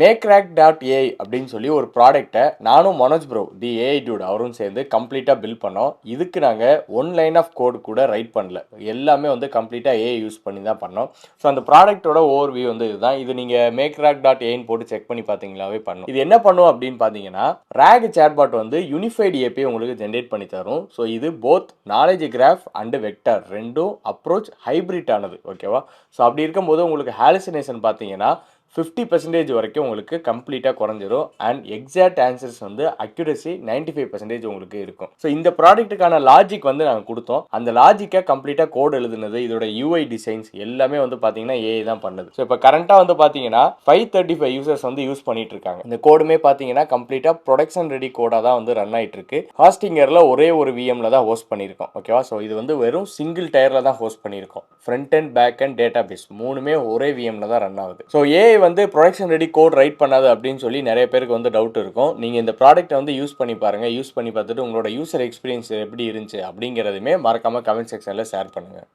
மேக்ராக்.ஏஐ அப்படின்னு சொல்லி ஒரு ப்ராடக்ட்டை நானும் Manoj bro the AI dude அவரும் சேர்ந்து கம்ப்ளீட்டாக பில்ட் பண்ணோம். இதுக்கு நாங்கள் ஒன் லைன் ஆஃப் கோட் கூட ரைட் பண்ணல, எல்லாமே வந்து கம்ப்ளீட்டாக ஏஐ யூஸ் பண்ணி தான் பண்ணோம். ஸோ அந்த ப்ராடக்ட்டோட ஓவர் வியூ வந்து இதுதான். இது நீங்கள் மேக்ராக்.ஏஐன்னு போட்டு செக் பண்ணி பார்த்தீங்களாவே பண்ணும். இது என்ன பண்ணும் அப்படின்னு பார்த்தீங்கன்னா, ராக் சேட்பாட் வந்து யூனிஃபைடு ஏபிஐ உங்களுக்கு ஜென்ரேட் பண்ணி தரும். ஸோ இது both knowledge graph and vector ரெண்டும் அப்ரோச் ஹைப்ரிட் ஆனது. ஓகேவா? ஸோ அப்படி இருக்கும்போது உங்களுக்கு ஹாலுசினேஷன் பார்த்தீங்கன்னா 50% வரைக்கும் உங்களுக்கு கம்ப்ளீட்டாக குறைஞ்சிரும். அண்ட் எக்ஸாக்ட் ஆன்சர்ஸ் வந்து அக்யூரசி 95% உங்களுக்கு இருக்கும். ஸோ இந்த ப்ராடக்ட்டுக்கான லாஜிக் வந்து நாங்கள் கொடுத்தோம். அந்த லாஜிக்கை கம்ப்ளீட்டாக கோட் எழுதுனது, இதோட யூஐ டிசைன்ஸ் எல்லாமே வந்து பார்த்தீங்கன்னா ஏஐ தான் பண்ணது. ஸோ இப்போ கரண்ட்டாக வந்து பார்த்தீங்கன்னா 535 யூசர்ஸ் வந்து யூஸ் பண்ணிட்டு இருக்காங்க. இந்த கோடுமே பார்த்தீங்கன்னா கம்ப்ளீட்டாக ப்ரொடக்ஷன் ரெடி கோடாக தான் வந்து ரன் ஆகிட்டு இருக்கு. ஹாஸ்டிங்கரில் ஒரே ஒரு விஎம்ல தான் ஹோஸ்ட் பண்ணியிருக்கோம். ஓகேவா? ஸோ இது வந்து வெறும் சிங்கிள் டயரில் தான் ஹோஸ்ட் பண்ணியிருக்கோம். Front and back and database மூணுமே ஒரே விஎம்ல தான் ரன் ஆகுது. ஸோ ஏஐ வந்து ப்ரொடக்ஷன் ரெடி கோட் ரைட் பண்ணாது அப்படின்னு சொல்லி நிறைய பேருக்கு வந்து டவுட் இருக்கும். நீங்கள் இந்த ப்ராடக்ட்டை வந்து யூஸ் பண்ணி பாருங்கள். யூஸ் பண்ணி பார்த்துட்டு உங்களோட யூசர் எக்ஸ்பீரியன்ஸ் எப்படி இருந்துச்சு அப்படிங்கிறதுமே மறக்காமல் கமெண்ட் செக்ஷனில் ஷேர் பண்ணுங்கள்.